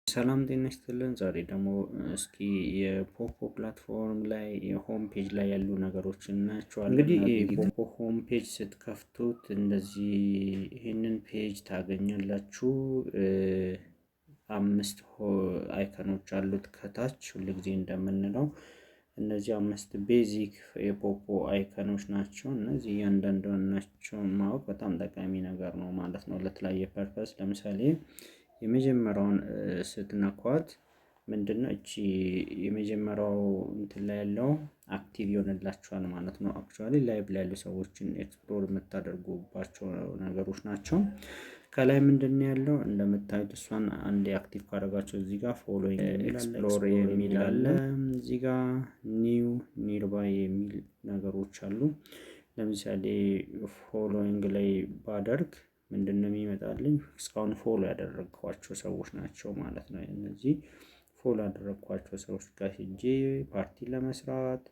ሰላም ጤና ይስጥልን። ዛሬ ደግሞ እስኪ የፖፖ ፕላትፎርም ላይ የሆም ፔጅ ላይ ያሉ ነገሮችን እናያቸዋለን። እንግዲህ ፖፖ ሆም ፔጅ ስትከፍቱት እንደዚህ ይህንን ፔጅ ታገኛላችሁ። አምስት አይከኖች አሉት ከታች ሁልጊዜ እንደምንለው እነዚህ አምስት ቤዚክ የፖፖ አይከኖች ናቸው። እነዚህ እያንዳንዳቸውን ማወቅ በጣም ጠቃሚ ነገር ነው ማለት ነው ለተለያየ ፐርፐስ። ለምሳሌ የመጀመሪያውን ስትነኳት ምንድነው እቺ የመጀመሪያው እንትን ላይ ያለው አክቲቭ ይሆንላችኋል ማለት ነው። አክቹዋሊ ላይቭ ላይ ያሉ ሰዎችን ኤክስፕሎር የምታደርጉባቸው ነገሮች ናቸው። ከላይ ምንድነው ያለው እንደምታዩት እሷን አንዴ አክቲቭ ካደረጋቸው እዚህ ጋር ፎሎዊንግ ኤክስፕሎር የሚል አለ። እዚህ ጋር ኒው ኒርባይ የሚል ነገሮች አሉ። ለምሳሌ ፎሎዊንግ ላይ ባደርግ ምንድነው የሚመጣልኝ? እስካሁን ፎሎ ያደረግኳቸው ሰዎች ናቸው ማለት ነው። እነዚህ ፎሎ ያደረግኳቸው ሰዎች ጋር ሄጄ ፓርቲ ለመስራት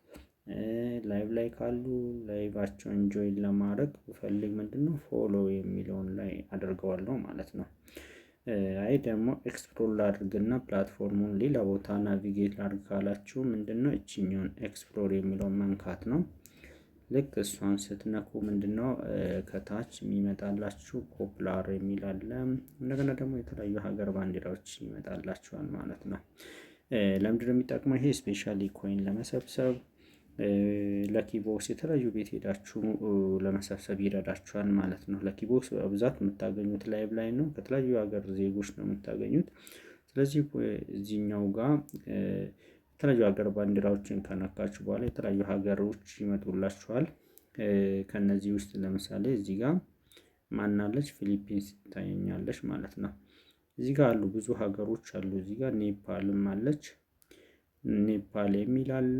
ላይቭ ላይ ካሉ ላይቫቸውን ጆይን ለማድረግ ብፈልግ ምንድነው ፎሎ የሚለውን ላይ አደርገዋለሁ ማለት ነው። አይ ደግሞ ኤክስፕሎር ላድርግና ፕላትፎርሙን ሌላ ቦታ ናቪጌት ላድርግ ካላችሁ ምንድነው እቺኛውን ኤክስፕሎር የሚለውን መንካት ነው። ልክ እሷን ስትነኩ ምንድነው ከታች የሚመጣላችሁ ፖፕላር የሚል አለ። እንደገና ደግሞ የተለያዩ ሀገር ባንዲራዎች ይመጣላችኋል ማለት ነው። ለምንድነው የሚጠቅመው ይሄ? ስፔሻሊ ኮይን ለመሰብሰብ ለኪቦክስ የተለያዩ ቤት ሄዳችሁ ለመሰብሰብ ይረዳችኋል ማለት ነው። ለኪቦክስ በብዛት የምታገኙት ላይቭ ላይ ነው። ከተለያዩ ሀገር ዜጎች ነው የምታገኙት። ስለዚህ እዚህኛው ጋር የተለያዩ ሀገር ባንዲራዎችን ከነካችሁ በኋላ የተለያዩ ሀገሮች ይመጡላችኋል። ከነዚህ ውስጥ ለምሳሌ እዚህ ጋር ማናለች ፊሊፒንስ ትታየኛለች ማለት ነው። እዚህ ጋር አሉ ብዙ ሀገሮች አሉ። እዚህ ጋር ኔፓልም አለች። ኔፓል የሚል አለ።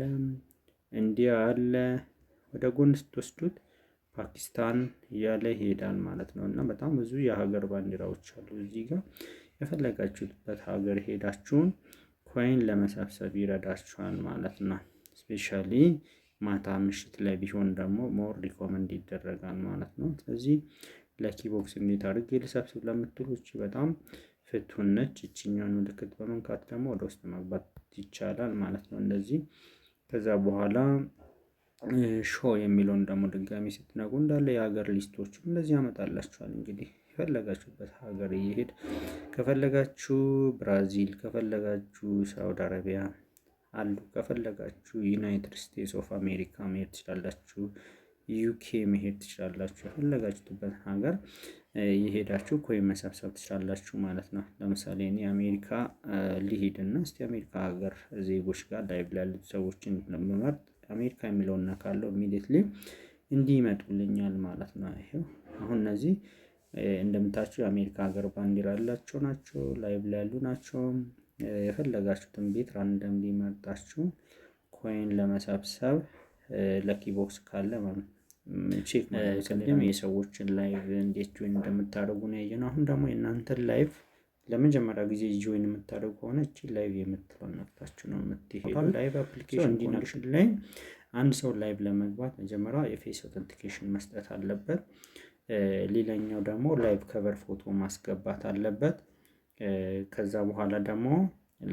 ኢንዲያ አለ። ወደ ጎን ስትወስዱት ፓኪስታን እያለ ይሄዳል ማለት ነው። እና በጣም ብዙ የሀገር ባንዲራዎች አሉ። እዚህ ጋር የፈለጋችሁበት ሀገር ሄዳችሁን ኮይን ለመሰብሰብ ይረዳችኋል ማለት ነው። ስፔሻሊ ማታ ምሽት ላይ ቢሆን ደግሞ ሞር ሪኮመንድ ይደረጋል ማለት ነው። ስለዚህ ለኪቦክስ እንዴት አድርጌ ልሰብስብ ለምትሉት በጣም ፍቱን ነች። እቺኛውን ምልክት በመንካት ደግሞ ወደ ውስጥ መግባት ይቻላል ማለት ነው። እንደዚህ ከዛ በኋላ ሾው የሚለውን ደግሞ ድጋሚ ስትነቁ እንዳለ የሀገር ሊስቶች እንደዚህ ያመጣላችኋል። እንግዲህ የፈለጋችሁበት ሀገር እየሄድ ከፈለጋችሁ ብራዚል፣ ከፈለጋችሁ ሳውዲ አረቢያ አሉ፣ ከፈለጋችሁ ዩናይትድ ስቴትስ ኦፍ አሜሪካ መሄድ ትችላላችሁ። ዩኬ መሄድ ትችላላችሁ። የፈለጋችሁበት ሀገር የሄዳችሁ ኮይን መሰብሰብ ትችላላችሁ ማለት ነው። ለምሳሌ እኔ አሜሪካ ልሂድና እስቲ አሜሪካ ሀገር ዜጎች ጋር ላይቭ ላይ ያሉት ሰዎችን ለመምረጥ አሜሪካ የሚለውን ነካለው። ኢሚዲየትሊ እንዲህ ይመጡልኛል ማለት ነው። ይሄው አሁን እነዚህ እንደምታችሁ የአሜሪካ ሀገር ባንዲራ ያላቸው ናቸው። ላይቭ ላይ ያሉ ናቸው። የፈለጋችሁትን ቤት ራንደም ሊመርጣችሁ ኮይን ለመሰብሰብ ለኪቦክስ ካለ ማለት ቼክ ማድረግ የሰዎችን ላይቭ እንዴት ጆይን እንደምታደርጉ ነው ያየነው። አሁን ደግሞ የእናንተን ላይቭ ለመጀመሪያ ጊዜ ጆይን የምታደርጉ ከሆነ እቺ ላይቭ የምትለው ነክታችሁ ነው የምትሄዱ። ላይቭ አፕሊኬሽን ኮንዲሽን ላይ አንድ ሰው ላይቭ ለመግባት መጀመሪያ የፌስ አውተንቲኬሽን መስጠት አለበት። ሌላኛው ደግሞ ላይቭ ከቨር ፎቶ ማስገባት አለበት። ከዛ በኋላ ደግሞ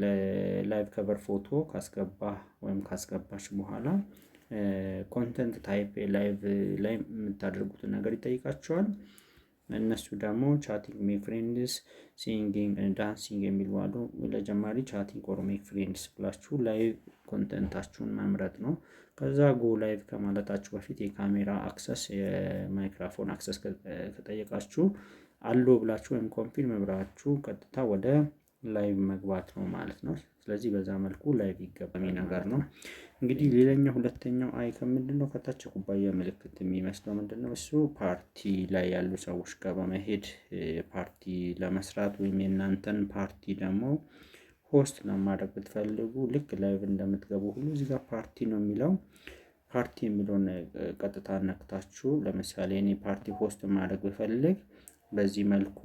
ለላይቭ ከቨር ፎቶ ካስገባ ወይም ካስገባች በኋላ ኮንተንት ታይፕ ላይቭ ላይ የምታደርጉትን ነገር ይጠይቃቸዋል። እነሱ ደግሞ ቻቲንግ ሜክ ፍሬንድስ፣ ሲንጊንግ፣ ዳንሲንግ የሚሉ አሉ። ለጀማሪ ቻቲንግ ኦር ሜክ ፍሬንድስ ብላችሁ ላይቭ ኮንተንታችሁን መምረጥ ነው። ከዛ ጎ ላይቭ ከማለታችሁ በፊት የካሜራ አክሰስ፣ የማይክሮፎን አክሰስ ከጠየቃችሁ አሎ ብላችሁ ወይም ኮንፊርም ብላችሁ ቀጥታ ወደ ላይቭ መግባት ነው ማለት ነው። ስለዚህ በዛ መልኩ ላይቭ ይገባሚ ነገር ነው። እንግዲህ ሌላኛው ሁለተኛው አይከን ምንድነው? ከታች ኩባያ ምልክት የሚመስለው ምንድነው? እሱ ፓርቲ ላይ ያሉ ሰዎች ጋር በመሄድ ፓርቲ ለመስራት ወይም የእናንተን ፓርቲ ደግሞ ሆስት ለማድረግ ብትፈልጉ ልክ ላይቭ እንደምትገቡ ሁሉ እዚህ ጋር ፓርቲ ነው የሚለው። ፓርቲ የሚለውን ቀጥታ ነክታችሁ ለምሳሌ እኔ ፓርቲ ሆስት ማድረግ ብፈልግ በዚህ መልኩ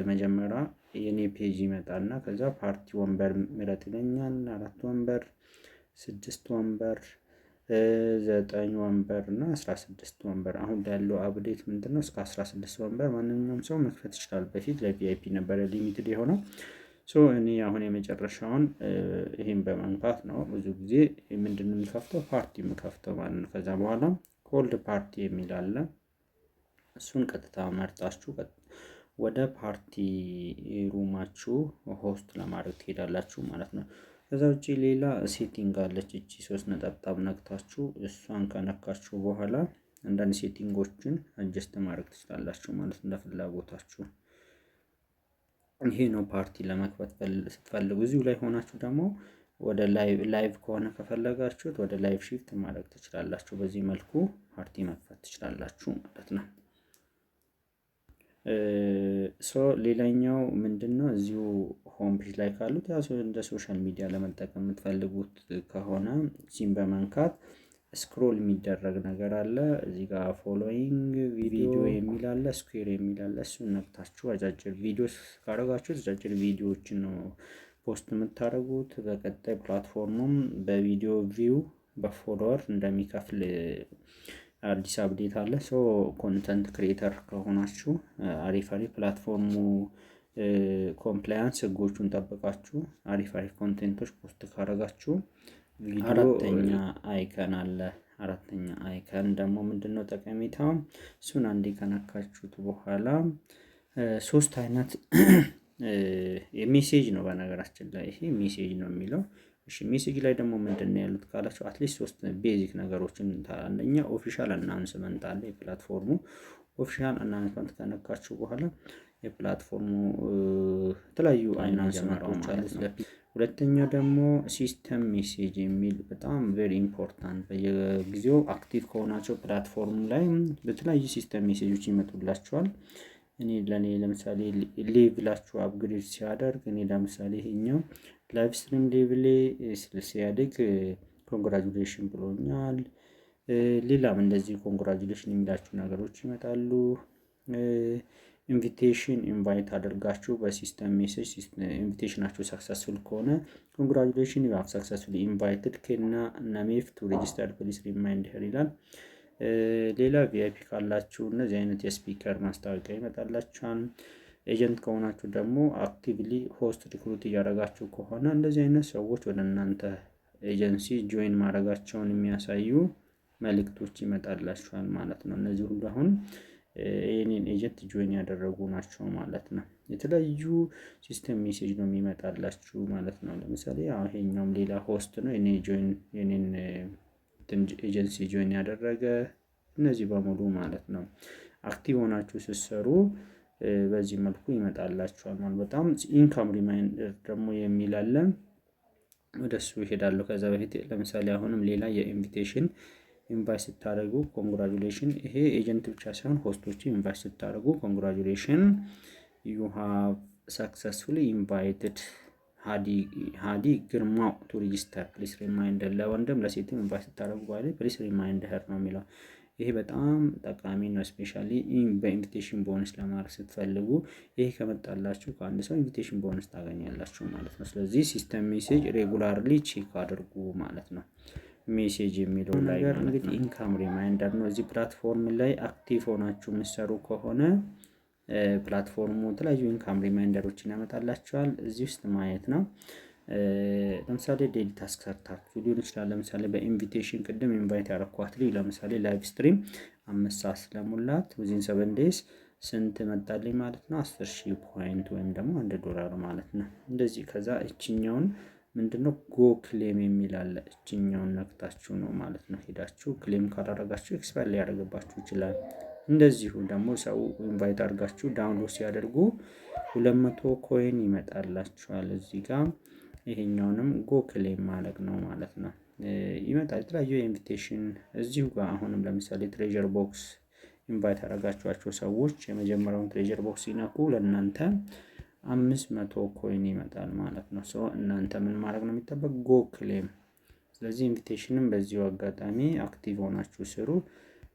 መጀመሪያ የኔ ፔጅ ይመጣልና ከዛ ፓርቲ ወንበር ምረጥ ይለኛል። 4 ወንበር፣ 6 ወንበር፣ 9 ወንበር እና 16 ወንበር። አሁን ያለው አፕዴት ምንድነው? እስከ 16 ወንበር ማንኛውም ሰው መክፈት ይችላል። በፊት ለቪአይፒ ነበር ሊሚትድ የሆነው። እኔ አሁን የመጨረሻውን ይሄን በመንካት ነው ብዙ ጊዜ ምንድነው የሚከፍተው ፓርቲ የምከፍተው ማለት ነው። ከዛ በኋላ ኮልድ ፓርቲ የሚል አለ። እሱን ቀጥታ መርጣችሁ ወደ ፓርቲ ሩማችሁ ሆስት ለማድረግ ትሄዳላችሁ ማለት ነው። ከዛ ውጪ ሌላ ሴቲንግ አለች። እቺ 3 ነጠብጣብ ነክታችሁ እሷን ከነካችሁ በኋላ አንዳንድ ሴቲንጎችን አጀስት ማድረግ ትችላላችሁ ማለት እንደ ፍላጎታችሁ። ይሄ ነው ፓርቲ ለመክፈት ስትፈልጉ። እዚሁ ላይ ሆናችሁ ደግሞ ወደ ላይቭ ከሆነ ከፈለጋችሁት ወደ ላይቭ ሺፍት ማድረግ ትችላላችሁ። በዚህ መልኩ ፓርቲ መክፈት ትችላላችሁ ማለት ነው። ሌላኛው ምንድነው እዚሁ ሆም ፔጅ ላይ ካሉት ያው እንደ ሶሻል ሚዲያ ለመጠቀም የምትፈልጉት ከሆነ እዚህን በመንካት ስክሮል የሚደረግ ነገር አለ። እዚህ ጋር ፎሎዊንግ ቪዲዮ የሚል አለ፣ ስኩዌር የሚል አለ። እሱን ነክታችሁ አጫጭር ቪዲዮ ካደረጋችሁ አጫጭር ቪዲዮዎችን ነው ፖስት የምታደርጉት። በቀጣይ ፕላትፎርሙም በቪዲዮ ቪው በፎሎወር እንደሚከፍል አዲስ አፕዴት አለ። ኮንተንት ክሬተር ከሆናችሁ አሪፍ ፕላትፎርሙ ኮምፕላያንስ ህጎቹን ጠብቃችሁ አሪፍ ኮንቴንቶች ፖስት ካደረጋችሁ አራተኛ አይከን አለ። አራተኛ አይከን ደግሞ ምንድነው ጠቀሜታው? እሱን አንዴ ከነካችሁት በኋላ 3 አይነት ሜሴጅ ነው። በነገራችን ላይ ይሄ ሜሴጅ ነው የሚለው። እሺ ሜሴጅ ላይ ደግሞ ምንድነው ያሉት ካላችሁ አትሊስት 3 ቤዚክ ነገሮችን አንደኛ ኦፊሻል አናውንስመንት አለ። የፕላትፎርሙ ኦፊሻል አናውንስመንት ከነካችሁ በኋላ የፕላትፎርሙ የተለያዩ አናውንስመንቶች አሉ። ሁለተኛው ደግሞ ሲስተም ሜሴጅ የሚል በጣም ቬሪ ኢምፖርታንት፣ በየጊዜው አክቲቭ ከሆናቸው ፕላትፎርም ላይ በተለያዩ ሲስተም ሜሴጆች ይመጡላችኋል። ለኔ ለምሳሌ ሌቭላችሁ አፕግሬድ ሲያደርግ እኔ ለምሳሌ ይሄኛው ላይቭ ስትሪም ሌቭሌ ሲያድግ ኮንግራጁሌሽን ብሎኛል። ሌላም እንደዚህ ኮንግራጁሌሽን የሚላችሁ ነገሮች ይመጣሉ። ኢንቪቴሽን ኢንቫይት አድርጋችሁ በሲስተም ሜሴጅ ኢንቪቴሽናችሁ ሰክሰስፉል ከሆነ ኮንግራጁሌሽን ዩ ሃቭ ሰክሰስፉሊ ኢንቫይትድ ኬና ነሜፍ ቱ ሬጂስተር ፕሊስ ሪማይንድ ሄር ይላል። ሌላ ቪአይፒ ካላችሁ እነዚህ አይነት የስፒከር ማስታወቂያ ይመጣላችኋል። ኤጀንት ከሆናችሁ ደግሞ አክቲቭሊ ሆስት ሪክሩት እያደረጋችሁ ከሆነ እንደዚህ አይነት ሰዎች ወደ እናንተ ኤጀንሲ ጆይን ማድረጋቸውን የሚያሳዩ መልእክቶች ይመጣላችኋል ማለት ነው። እነዚህ ሁሉ አሁን ይሄንን ኤጀንት ጆይን ያደረጉ ናቸው ማለት ነው። የተለያዩ ሲስተም ሜሴጅ ነው የሚመጣላችሁ ማለት ነው። ለምሳሌ ይሄኛውም ሌላ ሆስት ነው የኔን ኤጀንሲ ጆይን ያደረገ። እነዚህ በሙሉ ማለት ነው አክቲቭ ሆናችሁ ስትሰሩ በዚህ መልኩ ይመጣላችኋል ማለት። በጣም ኢንካም ሪማይንደር ደግሞ የሚል አለ። ወደሱ ይሄዳሉ። ከዛ በፊት ለምሳሌ አሁንም ሌላ የኢንቪቴሽን ኢንቫይት ስታደርጉ ኮንግራጁሌሽን፣ ይሄ ኤጀንት ብቻ ሳይሆን ሆስቶች ኢንቫይት ስታደርጉ ኮንግራጁሌሽን ዩ ሃቭ ሰክሰስፉሊ ኢንቫይትድ ሃዲ ግርማው ቱ ሬጂስተር ፕሊስ ሪማይንደር። ለወንድም ለሴትም ኢንቫይት ስታደርጉ ባለ ፕሊስ ሪማይንደር ነው የሚለው። ይሄ በጣም ጠቃሚ ነው። ስፔሻሊ በኢንቪቴሽን ቦነስ ለማድረግ ስትፈልጉ ይሄ ከመጣላችሁ ከአንድ ሰው ኢንቪቴሽን ቦነስ ታገኛላችሁ ማለት ነው። ስለዚህ ሲስተም ሜሴጅ ሬጉላርሊ ቼክ አድርጉ ማለት ነው። ሜሴጅ የሚለው ነገር እንግዲህ ኢንካም ሪማይንደር ነው። እዚህ ፕላትፎርም ላይ አክቲቭ ሆናችሁ የምትሰሩ ከሆነ ፕላትፎርሙ የተለያዩ ኢንካም ሪማይንደሮችን ያመጣላችኋል። እዚህ ውስጥ ማየት ነው። ለምሳሌ ዴሊ ታስክ ሰርታችሁ ሊሆን ይችላል። ለምሳሌ በኢንቪቴሽን ቅድም ኢንቫይት ያደረኳት ልጅ ለምሳሌ ላይቭ ስትሪም 5 ሰዓት ስለሞላት ዊዚን 7 ዴይስ ስንት መጣልኝ ማለት ነው? 10,000 ፖይንት ወይም ደግሞ $1 ማለት ነው። እንደዚህ ከዛ እችኛውን ምንድነው ጎ ክሌም የሚል አለ። እችኛውን ነክታችሁ ነው ማለት ነው ሄዳችሁ ክሌም ካላደረጋችሁ ኤክስፓየር ሊያደርግባችሁ ይችላል። እንደዚሁ ደግሞ ሰው ኢንቫይት አድርጋችሁ ዳውንሎድ ሲያደርጉ 200 ኮይን ይመጣላችኋል እዚህ ጋር። ይሄኛውንም ጎ ክሌም ማድረግ ነው ማለት ነው። ይመጣል የተለያዩ ኢንቪቴሽን እዚሁ ጋር። አሁንም ለምሳሌ ትሬዠር ቦክስ ኢንቫይት ያደረጋችኋቸው ሰዎች የመጀመሪያውን ትሬዠር ቦክስ ሲነኩ ለእናንተ 500 ኮይን ይመጣል ማለት ነው። እናንተ ምን ማድረግ ነው የሚጠበቅ? ጎ ክሌም። ስለዚህ ኢንቪቴሽንም በዚሁ አጋጣሚ አክቲቭ ሆናችሁ ስሩ።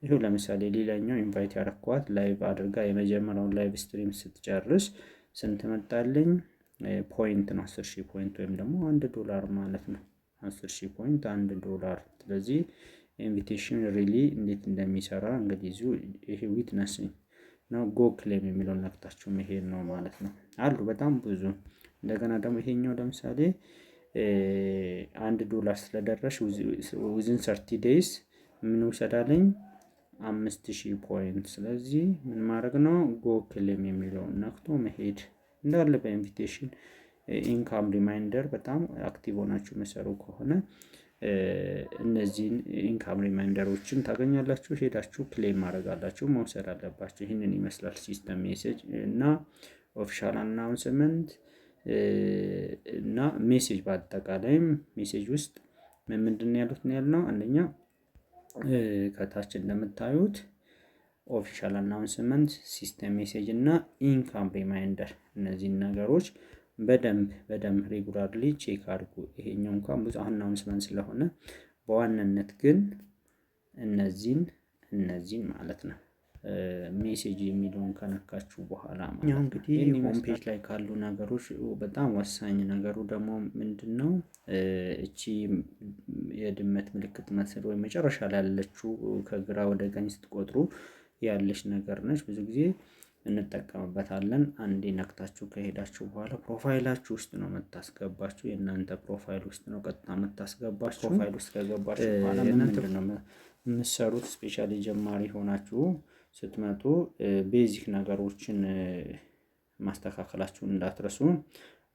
ይሄው ለምሳሌ ሌላኛው ኢንቫይት ያደረኳት ላይቭ አድርጋ የመጀመሪያውን ላይቭ ስትሪም ስትጨርስ ስንት መጣልኝ? ፖይንት ነው 10,000 ፖይንት ወይም ደግሞ $1 ማለት ነው። 10,000 ፖይንት $1። ስለዚህ ኢንቪቴሽን ሪሊ እንዴት እንደሚሰራ እንግዲህ ይሄ ዊትነስ ነው። ጎ ክሌም የሚለውን ነክታችሁ መሄድ ነው ማለት ነው። አሉ በጣም ብዙ። እንደገና ደግሞ ይሄኛው ለምሳሌ $1 ስለደረሽ ዊዝን 30 ዴይስ ምን ውሰዳለኝ 5000 ፖይንት። ስለዚህ ምን ማድረግ ነው ጎ ክሌም የሚለውን ነክቶ መሄድ እንዳለ በኢንቪቴሽን ኢንካም ሪማይንደር በጣም አክቲቭ ሆናችሁ መሰሩ ከሆነ እነዚህን ኢንካም ሪማይንደሮችን ታገኛላችሁ። ሄዳችሁ ክሌም ማድረጋላችሁ መውሰድ አለባችሁ። ይህንን ይመስላል ሲስተም ሜሴጅ እና ኦፊሻል አናውንስመንት እና ሜሴጅ በአጠቃላይም ሜሴጅ ውስጥ ምንድን ያሉት ነው ያልነው። አንደኛ ከታች እንደምታዩት ኦፊሻል አናውንስመንት፣ ሲስተም ሜሴጅ እና ኢንካም ሪማይንደር እነዚህን ነገሮች በደንብ ሬጉላርሊ ቼክ አድርጉ። ይሄኛው እንኳን ብዙ አናውንስመንት ስለሆነ በዋናነት ግን እነዚህን ማለት ነው ሜሴጅ የሚለውን ከነካችሁ በኋላ ማለት ነው። እንግዲህ ሆም ፔጅ ላይ ካሉ ነገሮች በጣም ወሳኝ ነገሩ ደግሞ ምንድነው እቺ የድመት ምልክት መስል ወይ መጨረሻ ላይ ያለችው ከግራ ወደ ቀኝ ስትቆጥሩ ያለች ነገር ነች። ብዙ ጊዜ እንጠቀምበታለን። አንዴ ነክታችሁ ከሄዳችሁ በኋላ ፕሮፋይላችሁ ውስጥ ነው የምታስገባችሁ። የእናንተ ፕሮፋይል ውስጥ ነው ቀጥታ የምታስገባችሁ። ፕሮፋይል ውስጥ ከገባችሁ በኋላ ምንድን ነው የምትሰሩት? ስፔሻሊ ጀማሪ ሆናችሁ ስትመጡ ቤዚክ ነገሮችን ማስተካከላችሁን እንዳትረሱ።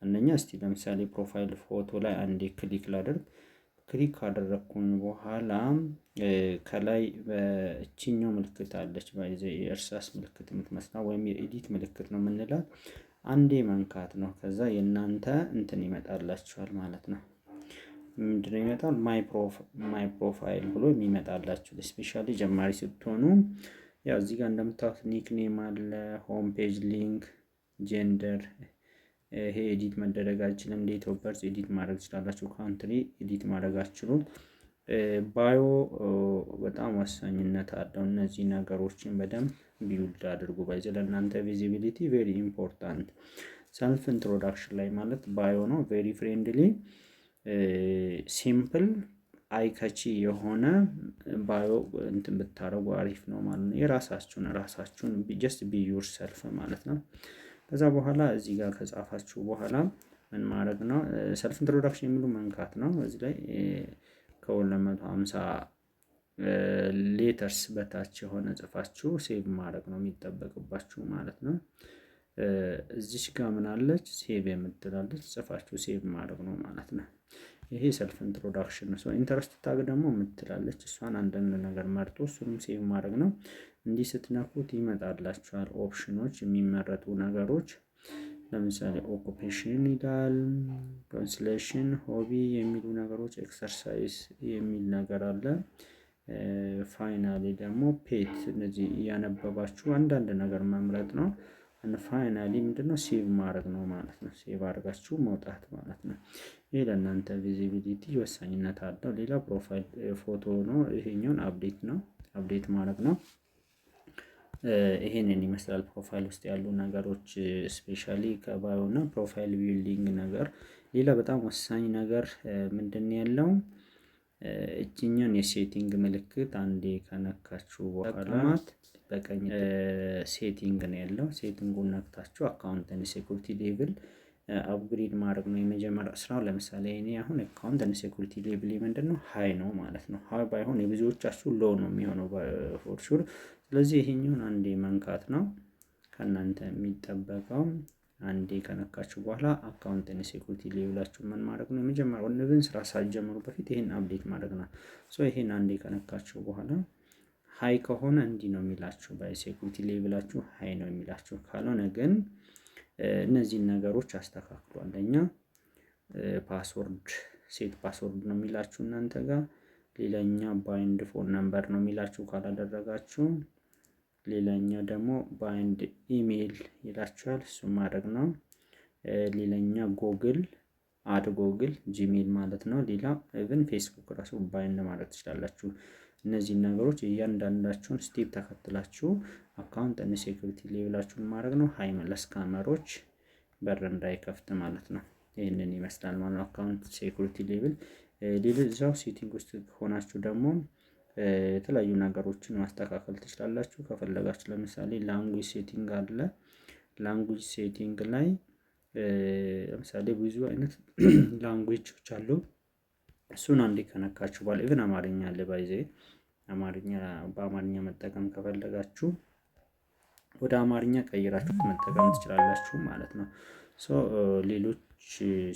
አንደኛ እስቲ ለምሳሌ ፕሮፋይል ፎቶ ላይ አንዴ ክሊክ ላድርግ። ክሊክ ካደረኩኝ በኋላ ከላይ በእቺኛው ምልክት አለች የእርሳስ ምልክት የምትመስላ ወይም የኤዲት ምልክት ነው የምንላት። አንዴ መንካት ነው። ከዛ የእናንተ እንትን ይመጣላችኋል ማለት ነው። ምንድነው ይመጣል? ማይ ፕሮፋይል ብሎ የሚመጣላችሁ ስፔሻሊ ጀማሪ ስትሆኑ ያው እዚህ ጋር እንደምታዩት ኒክኔም አለ፣ ሆም ፔጅ ሊንክ፣ ጀንደር ይሄ ኤዲት መደረግ አይችልም። ዴት ኦፍ በርዝ ኤዲት ማድረግ ትችላላችሁ። ካንትሪ ኤዲት ማድረግ አትችሉም። ባዮ በጣም ወሳኝነት አለው። እነዚህ ነገሮችን በደንብ ቢውልድ አድርጉ። ባይዘ ለእናንተ ቪዚቢሊቲ ቬሪ ኢምፖርታንት። ሰልፍ ኢንትሮዳክሽን ላይ ማለት ባዮ ነው። ቬሪ ፍሬንድሊ ሲምፕል አይከቺ የሆነ ባዮ እንትን ብታረጉ አሪፍ ነው ማለት ነው። ራሳችሁን ጀስት ቢ ዩር ሰልፍ ማለት ነው። ከዛ በኋላ እዚህ ጋር ከጻፋችሁ በኋላ ምን ማድረግ ነው? ሰልፍ ኢንትሮዳክሽን የሚሉ መንካት ነው። እዚህ ላይ ከ250 ሌተርስ በታች የሆነ ጽፋችሁ ሴቭ ማድረግ ነው የሚጠበቅባችሁ ማለት ነው። እዚች ጋር ምን አለች? ሴቭ የምትላለች ጽፋችሁ ሴቭ ማድረግ ነው ማለት ነው። ይሄ ሰልፍ ኢንትሮዳክሽን ነው። ኢንተረስት ታግ ደግሞ የምትላለች እሷን አንዳንድ ነገር መርጦ እሱንም ሴቭ ማድረግ ነው። እንዲህ ስትነኩት ይመጣላችኋል ኦፕሽኖች፣ የሚመረጡ ነገሮች። ለምሳሌ ኦኩፔሽን ይላል፣ ኮንስሌሽን፣ ሆቢ የሚሉ ነገሮች፣ ኤክሰርሳይዝ የሚል ነገር አለ። ፋይናሊ ደግሞ ፔት። እነዚህ እያነበባችሁ አንዳንድ ነገር መምረጥ ነው። ፋይናሊ ምንድነው ሴቭ ማድረግ ነው ማለት ነው። ሴቭ አድርጋችሁ መውጣት ማለት ነው። ይሄ ለእናንተ ቪዚቢሊቲ ወሳኝነት አለው። ሌላ ፕሮፋይል ፎቶ ነው። ይሄኛውን አፕዴት ማድረግ ነው። ይሄንን ይመስላል ፕሮፋይል ውስጥ ያሉ ነገሮች ስፔሻሊ ከባዮ እና ፕሮፋይል ቢልዲንግ ነገር። ሌላ በጣም ወሳኝ ነገር ምንድን ያለው እቺኛን የሴቲንግ ምልክት አንዴ ከነካችሁ በኋላ በቀኝ ሴቲንግ ነው ያለው። ሴቲንጉን ነክታችሁ አካውንትን ሴኩሪቲ ሌቭል አፕግሬድ ማድረግ ነው የመጀመሪያ ስራው። ለምሳሌ እኔ አሁን አካውንትን ሴኩሪቲ ሌቭል ምንድነው ሃይ ነው ማለት ነው። ሃይ ባይሆን የብዙዎቻችሁ ሎ ነው የሚሆነው ፎር ሹር። ስለዚህ ይሄኛውን አንዴ መንካት ነው ከእናንተ የሚጠበቀው። አንዴ ከነካችሁ በኋላ አካውንትን ሴኩሪቲ ሌቭላችሁ ምን ማድረግ ነው የመጀመሪያው ንብን ስራ ሳትጀምሩ በፊት ይሄን አፕዴት ማድረግ ነው። ይሄን አንዴ ከነካችሁ በኋላ ሃይ ከሆነ እንዲህ ነው የሚላችሁ፣ በሴኩሪቲ ሌቭላችሁ ሃይ ነው የሚላችሁ። ካልሆነ ግን እነዚህን ነገሮች አስተካክሉ። አንደኛ ፓስወርድ ሴት ፓስወርድ ነው የሚላችሁ እናንተ ጋር። ሌላኛ ባይንድ ፎን ነምበር ነው የሚላችሁ ካላደረጋችሁ። ሌላኛ ደግሞ ባይንድ ኢሜይል ይላችኋል፣ እሱም ማድረግ ነው። ሌላኛ ጎግል ጂሜል ማለት ነው። ሌላ ኢቭን ፌስቡክ ራሱ ባይንድ ማድረግ ትችላላችሁ። እነዚህን ነገሮች እያንዳንዳቸውን ስቴፕ ተከትላችሁ አካውንት እና ሴኩሪቲ ሌቭላችሁን ማድረግ ነው። ሃይ ለስካመሮች በር እንዳይከፍት ማለት ነው። ይህንን ይመስላል ማለት ነው አካውንት ሴኩሪቲ ሌቭል። ሌላው ሴቲንግ ውስጥ ሆናችሁ ደግሞ የተለያዩ ነገሮችን ማስተካከል ትችላላችሁ ከፈለጋችሁ። ለምሳሌ ላንጉዌጅ ሴቲንግ አለ። ላንጉዌጅ ሴቲንግ ላይ ለምሳሌ ብዙ አይነት ላንጉዌጆች አሉ። እሱን አንዴ ከነካችሁ በኋላ ኢቭን አማርኛ አለ ባይዘ በአማርኛ መጠቀም ከፈለጋችሁ ወደ አማርኛ ቀይራችሁ መጠቀም ትችላላችሁ ማለት ነው። ሌሎች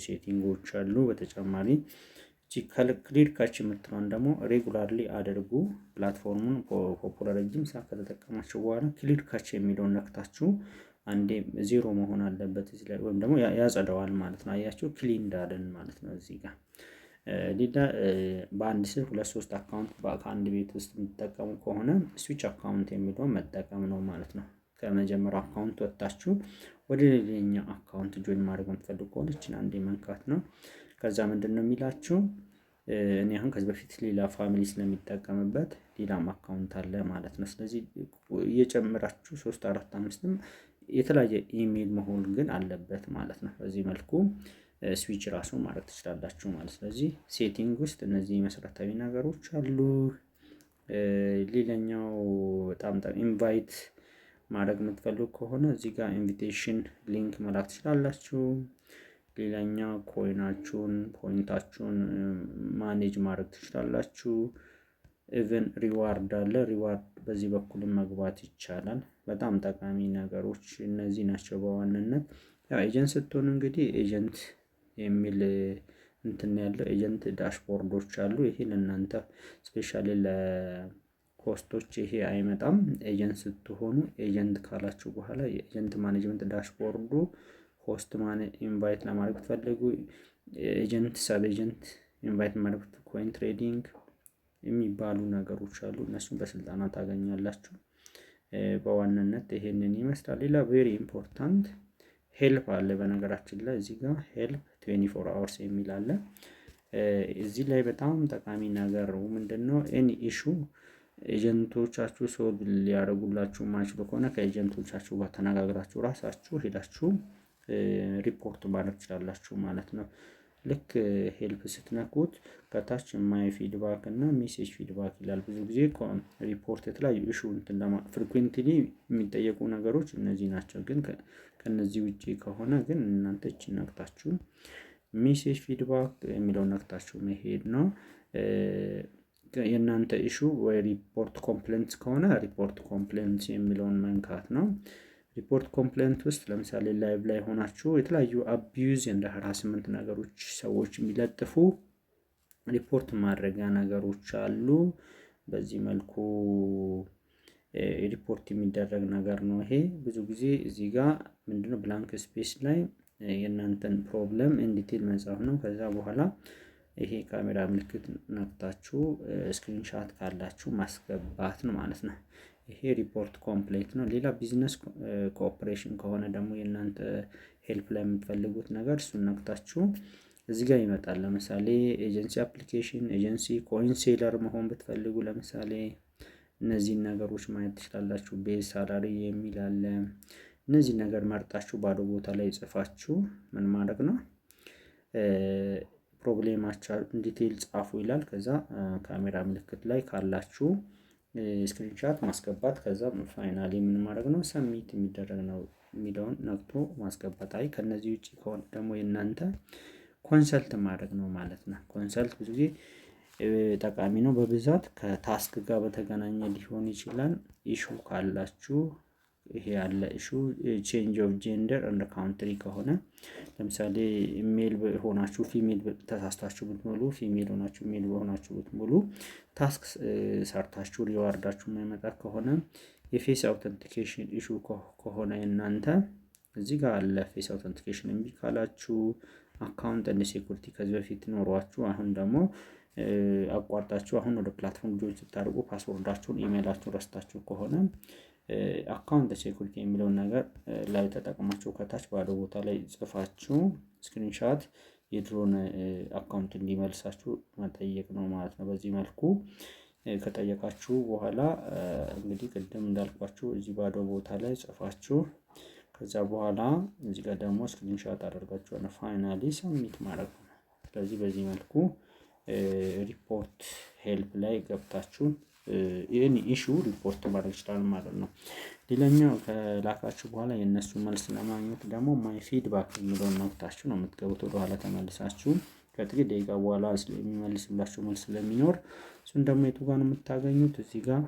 ሴቲንጎች አሉ። በተጨማሪ ክሊር ካች የምትለውን ደግሞ ሬጉላርሊ አድርጉ። ፕላትፎርሙን ፖፑላር ረጅም ሰዓት ከተጠቀማችሁ በኋላ ክሊር ካች የሚለውን ነክታችሁ አንዴ ዜሮ መሆን አለበት እዚህ ላይ ወይም ደግሞ ያጸደዋል ማለት ነው። አያችሁ ክሊን እንዳለን ማለት ነው። እዚህ ጋር ሌላ በአንድ ስልክ 2-3 አካውንት ከአንድ ቤት ውስጥ የምትጠቀሙ ከሆነ ስዊች አካውንት የሚለውን መጠቀም ነው ማለት ነው። ከመጀመሪያው አካውንት ወጥታችሁ ወደ ሌላኛው አካውንት ጆይን ማድረግ የምትፈልጉ ከሆነ እችን አንዴ መንካት ነው። ከዛ ምንድነው የሚላችሁ እኔ አሁን ከዚህ በፊት ሌላ ፋሚሊ ስለሚጠቀምበት ሌላም አካውንት አለ ማለት ነው። ስለዚህ እየጨመራችሁ 3 4 5ም የተለያየ ኢሜል መሆን ግን አለበት ማለት ነው። በዚህ መልኩ ስዊች ራሱ ማድረግ ትችላላችሁ ማለት። ስለዚህ ሴቲንግ ውስጥ እነዚህ መሰረታዊ ነገሮች አሉ። ሌላኛው በጣም ኢንቫይት ማድረግ የምትፈልጉ ከሆነ እዚህ ጋር ኢንቪቴሽን ሊንክ መላክ ትችላላችሁ። ሌላኛው ኮይናችሁን ፖይንታችሁን ማኔጅ ማድረግ ትችላላችሁ። ኢቨን ሪዋርድ አለ። ሪዋርድ በዚህ በኩልም መግባት ይቻላል። በጣም ጠቃሚ ነገሮች እነዚህ ናቸው በዋናነት። ያው ኤጀንት ስትሆኑ እንግዲህ ኤጀንት የሚል እንትን ያለው ኤጀንት ዳሽቦርዶች አሉ። ይሄ ለእናንተ ስፔሻሊ ለሆስቶች ይሄ አይመጣም። ኤጀንት ስትሆኑ ኤጀንት ካላችሁ በኋላ የኤጀንት ማኔጅመንት ዳሽቦርዱ ሆስት ኢንቫይት ለማድረግ ትፈልጉ ኤጀንት ሰብ ኤጀንት ኢንቫይት ማድረግ ኮይን ትሬዲንግ የሚባሉ ነገሮች አሉ። እነሱን በስልጠና ታገኛላችሁ። በዋናነት ይሄንን ይመስላል። ሌላ ቬሪ ኢምፖርታንት ሄልፕ አለ። በነገራችን ላይ እዚህ ጋር ሄልፕ 24 hours የሚል አለ። እዚህ ላይ በጣም ጠቃሚ ነገር ምንድነው? ኤኒ ኢሹ ኤጀንቶቻችሁ ሶልቭ ሊያደርጉላችሁ ማይችሉ ከሆነ ከኤጀንቶቻችሁ ጋር ተነጋግራችሁ ራሳችሁ ሄዳችሁ ሪፖርት ማድረግ ትችላላችሁ ማለት ነው። ልክ ሄልፕ ስትነኩት ከታች ማይ ፊድባክ እና ሜሴጅ ፊድባክ ይላል። ብዙ ጊዜ ሪፖርት የተለያዩ ኢሹ ፍሪኩዌንትሊ የሚጠየቁ ነገሮች እነዚህ ናቸው። ግን ከነዚህ ውጪ ከሆነ ግን እናንተ እቺን ነክታችሁ ሜሴጅ ፊድባክ የሚለውን ነክታችሁ መሄድ ነው። የእናንተ ኢሹ ወይ ሪፖርት ኮምፕሌንት ከሆነ ሪፖርት ኮምፕሌንት የሚለውን መንካት ነው። ሪፖርት ኮምፕሌንት ውስጥ ለምሳሌ ላይቭ ላይ ሆናችሁ የተለያዩ አቢዩዝ እንደ ሃራስመንት ነገሮች ሰዎች የሚለጥፉ ሪፖርት ማድረጊያ ነገሮች አሉ። በዚህ መልኩ ሪፖርት የሚደረግ ነገር ነው። ይሄ ብዙ ጊዜ እዚህ ጋር ምንድነው ብላንክ ስፔስ ላይ የእናንተን ፕሮብለም ኢንዲቴል መጻፍ ነው። ከዛ በኋላ ይሄ ካሜራ ምልክት ነክታችሁ ስክሪንሻት ካላችሁ ማስገባት ነው ማለት ነው። ይሄ ሪፖርት ኮምፕሌት ነው። ሌላ ቢዝነስ ኮኦፕሬሽን ከሆነ ደግሞ የእናንተ ሄልፕ ላይ የምትፈልጉት ነገር እሱን ነክታችሁ እዚህ ጋር ይመጣል። ለምሳሌ ኤጀንሲ አፕሊኬሽን፣ ኤጀንሲ ኮይን ሴለር መሆን ብትፈልጉ ለምሳሌ እነዚህን ነገሮች ማየት ትችላላችሁ። ቤዝ ሳላሪ የሚል አለ። እነዚህ ነገር መርጣችሁ ባዶ ቦታ ላይ ጽፋችሁ ምን ማድረግ ነው ፕሮብሌማችሁ ዲቴይል ጻፉ ይላል። ከዛ ካሜራ ምልክት ላይ ካላችሁ ስክሪንሻት ማስገባት ከዛ ፋይናሊ ምን ማድረግ ነው ሰሚት የሚደረግ ነው የሚለውን ነክቶ ማስገባት። አይ ከነዚህ ውጪ ከሆነ ደግሞ የእናንተ ኮንሰልት ማድረግ ነው ማለት ነው። ኮንሰልት ብዙ ጊዜ ጠቃሚ ነው። በብዛት ከታስክ ጋር በተገናኘ ሊሆን ይችላል። ኢሹ ካላችሁ ይሄ ያለ ኢሹ ቼንጅ ኦፍ ጀንደር እንደ ካውንትሪ ከሆነ ለምሳሌ ሜል ሆናችሁ ፊሜል ተሳስታችሁ ብትሞሉ ፊሜል ሆናችሁ ሜል ሆናችሁ ብትሞሉ ታስክ ሰርታችሁ ሪዋርዳችሁ የማይመጣ ከሆነ የፌስ አውተንቲኬሽን ኢሹ ከሆነ እናንተ እዚህ ጋር አለ። ፌስ አውተንቲኬሽን እምቢ ካላችሁ አካውንት እንደ ሴኩሪቲ ከዚህ በፊት ኖሯችሁ አሁን ደግሞ አቋርጣችሁ አሁን ወደ ፕላትፎርም ጆይን ስታደርጉ ፓስወርዳችሁን ኢሜይላችሁን ረስታችሁ ከሆነ አካውንት ሴኩሪቲ የሚለውን ነገር ላይ ተጠቅማችሁ ከታች ባዶ ቦታ ላይ ጽፋችሁ ስክሪንሻት የድሮን አካውንት እንዲመልሳችሁ መጠየቅ ነው ማለት ነው። በዚህ መልኩ ከጠየቃችሁ በኋላ እንግዲህ ቅድም እንዳልኳችሁ እዚህ ባዶ ቦታ ላይ ጽፋችሁ ከዛ በኋላ እዚህ ጋር ደግሞ ስክሪንሻት አደርጋችሁ ፋይናሊ ሰሚት ማድረግ ነው። ስለዚህ በዚህ መልኩ ሪፖርት ሄልፕ ላይ ገብታችሁ ይህን ኢሹ ሪፖርት ማድረግ ይችላል ማለት ነው። ሌላኛው ከላካችሁ በኋላ የእነሱ መልስ ለማግኘት ደግሞ ማይ ፊድባክ የሚለውን ነክታችሁ ነው የምትገቡት። ወደኋላ ተመልሳችሁ ከጥቂት ደቂቃ በኋላ የሚመልስላችሁ መልስ ስለሚኖር እሱን ደግሞ የቱ ጋር ነው የምታገኙት? እዚህ ጋር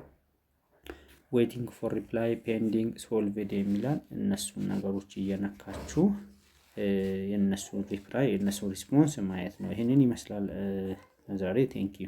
ዌይቲንግ ፎር ሪፕላይ ፔንዲንግ ሶልቭድ የሚላል እነሱን ነገሮች እየነካችሁ የእነሱ ሪፕላይ የእነሱ ሪስፖንስ ማየት ነው። ይህንን ይመስላል ዛሬ። ቴንኪዩ